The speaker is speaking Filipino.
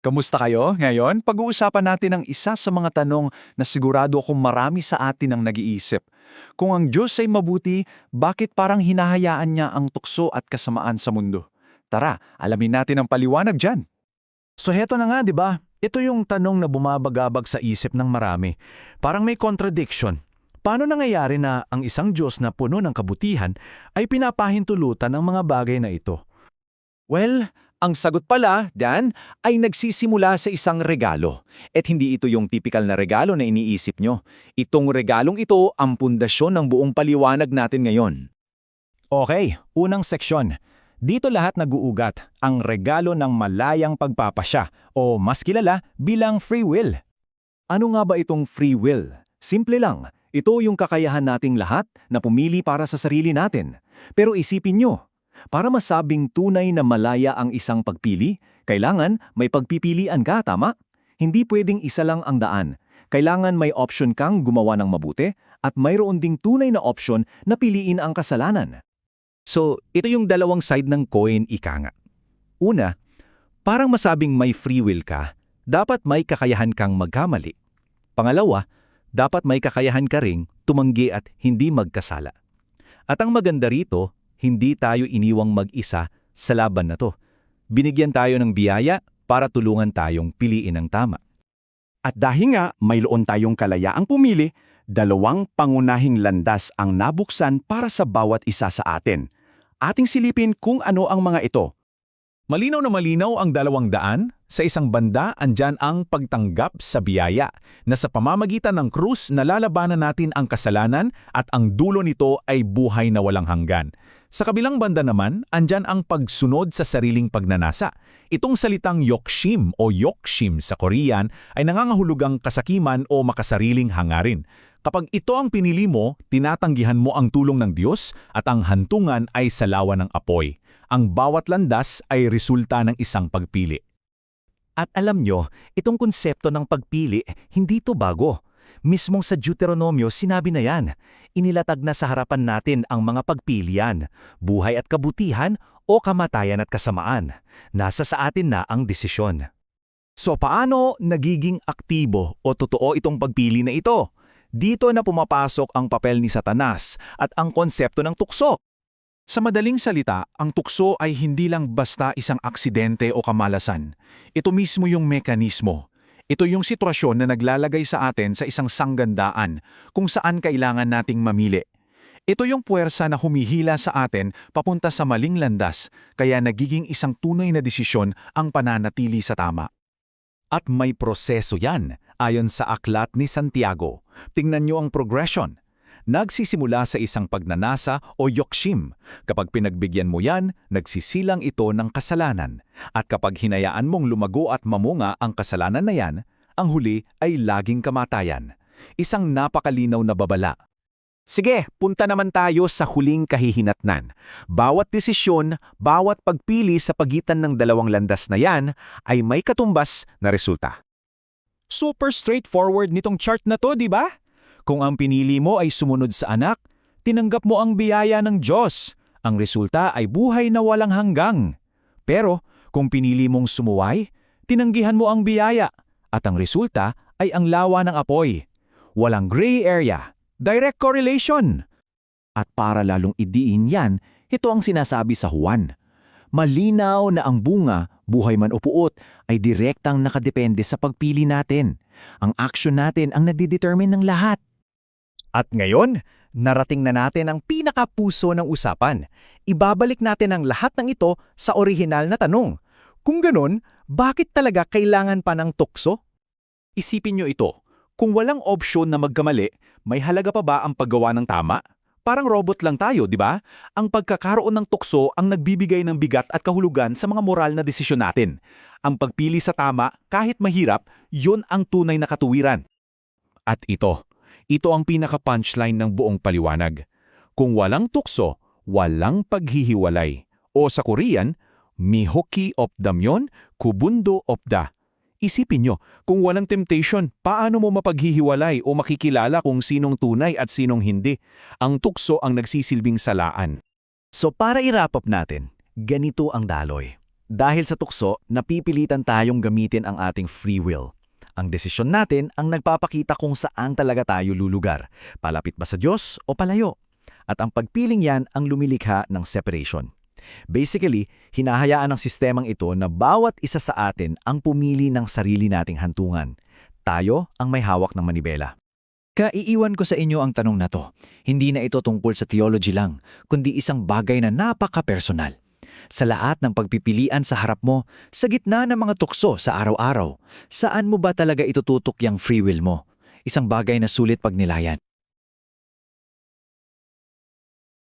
Kamusta kayo? Ngayon, pag-uusapan natin ang isa sa mga tanong na sigurado akong marami sa atin ang nag-iisip. Kung ang Diyos ay mabuti, bakit parang hinahayaan niya ang tukso at kasamaan sa mundo? Tara, alamin natin ang paliwanag dyan. So heto na nga, 'di ba? Ito yung tanong na bumabagabag sa isip ng marami. Parang may contradiction. Paano nangyayari na ang isang Diyos na puno ng kabutihan ay pinapahintulutan ang mga bagay na ito? Well, ang sagot pala, Dan, ay nagsisimula sa isang regalo. At hindi ito yung tipikal na regalo na iniisip nyo. Itong regalong ito ang pundasyon ng buong paliwanag natin ngayon. Okay, unang seksyon. Dito lahat nag-uugat ang regalo ng malayang pagpapasya o mas kilala bilang free will. Ano nga ba itong free will? Simple lang, ito yung kakayahan nating lahat na pumili para sa sarili natin. Pero isipin nyo, para masabing tunay na malaya ang isang pagpili, kailangan may pagpipilian ka, tama? Hindi pwedeng isa lang ang daan. Kailangan may option kang gumawa ng mabuti at mayroon ding tunay na option na piliin ang kasalanan. So, ito yung dalawang side ng coin, ika nga. Una, parang masabing may free will ka, dapat may kakayahan kang magkamali. Pangalawa, dapat may kakayahan ka ring tumanggi at hindi magkasala. At ang maganda rito, hindi tayo iniwang mag-isa sa laban na to. Binigyan tayo ng biyaya para tulungan tayong piliin ang tama. At dahil nga mayroon tayong kalayaang pumili, dalawang pangunahing landas ang nabuksan para sa bawat isa sa atin. Ating silipin kung ano ang mga ito. Malinaw na malinaw ang dalawang daan. Sa isang banda, andyan ang pagtanggap sa biyaya na sa pamamagitan ng krus nalalabanan natin ang kasalanan at ang dulo nito ay buhay na walang hanggan. Sa kabilang banda naman, andyan ang pagsunod sa sariling pagnanasa. Itong salitang yokshim o yokshim sa Korean ay nangangahulugang kasakiman o makasariling hangarin. Kapag ito ang pinili mo, tinatanggihan mo ang tulong ng Diyos at ang hantungan ay salawa ng apoy. Ang bawat landas ay resulta ng isang pagpili. At alam nyo, itong konsepto ng pagpili, hindi ito bago. Mismong sa Deuteronomio sinabi na yan. Inilatag na sa harapan natin ang mga pagpilian, buhay at kabutihan o kamatayan at kasamaan. Nasa sa atin na ang desisyon. So paano nagiging aktibo o totoo itong pagpili na ito? Dito na pumapasok ang papel ni Satanas at ang konsepto ng tukso. Sa madaling salita, ang tukso ay hindi lang basta isang aksidente o kamalasan. Ito mismo yung mekanismo. Ito yung sitwasyon na naglalagay sa atin sa isang sanggandaan kung saan kailangan nating mamili. Ito yung puwersa na humihila sa atin papunta sa maling landas, kaya nagiging isang tunay na desisyon ang pananatili sa tama. At may proseso yan, ayon sa aklat ni Santiago. Tingnan nyo ang progression. Nagsisimula sa isang pagnanasa o yokshim. Kapag pinagbigyan mo yan, nagsisilang ito ng kasalanan. At kapag hinayaan mong lumago at mamunga ang kasalanan na yan, ang huli ay laging kamatayan. Isang napakalinaw na babala. Sige, punta naman tayo sa huling kahihinatnan. Bawat desisyon, bawat pagpili sa pagitan ng dalawang landas na yan ay may katumbas na resulta. Super straightforward nitong chart na to, di ba? Kung ang pinili mo ay sumunod sa anak, tinanggap mo ang biyaya ng Diyos. Ang resulta ay buhay na walang hanggang. Pero kung pinili mong sumuway, tinanggihan mo ang biyaya at ang resulta ay ang lawa ng apoy. Walang gray area. Direct correlation. At para lalong idiin yan, ito ang sinasabi sa Juan. Malinaw na ang bunga, buhay man o puot, ay direktang nakadepende sa pagpili natin. Ang aksyon natin ang nagdidetermine ng lahat. At ngayon, narating na natin ang pinakapuso ng usapan. Ibabalik natin ang lahat ng ito sa orihinal na tanong. Kung ganun, bakit talaga kailangan pa ng tukso? Isipin nyo ito. Kung walang opsyon na magkamali, may halaga pa ba ang paggawa ng tama? Parang robot lang tayo, di ba? Ang pagkakaroon ng tukso ang nagbibigay ng bigat at kahulugan sa mga moral na desisyon natin. Ang pagpili sa tama, kahit mahirap, yun ang tunay na katuwiran. At ito ang pinaka-punchline ng buong paliwanag. Kung walang tukso, walang paghihiwalay. O sa Korean, mihoki opdamyon, kubundo opda. Isipin nyo, kung walang temptation, paano mo mapaghihiwalay o makikilala kung sinong tunay at sinong hindi? Ang tukso ang nagsisilbing salaan. So para i-wrap up natin, ganito ang daloy. Dahil sa tukso, napipilitan tayong gamitin ang ating free will. Ang desisyon natin ang nagpapakita kung saan talaga tayo lulugar, palapit ba sa Diyos o palayo. At ang pagpiling yan ang lumilikha ng separation. Basically, hinahayaan ng sistemang ito na bawat isa sa atin ang pumili ng sarili nating hantungan. Tayo ang may hawak ng manibela. Kaiiwan ko sa inyo ang tanong na to. Hindi na ito tungkol sa theology lang, kundi isang bagay na napaka-personal. Sa lahat ng pagpipilian sa harap mo, sa gitna ng mga tukso sa araw-araw, saan mo ba talaga itututok yung free will mo? Isang bagay na sulit pagnilayan.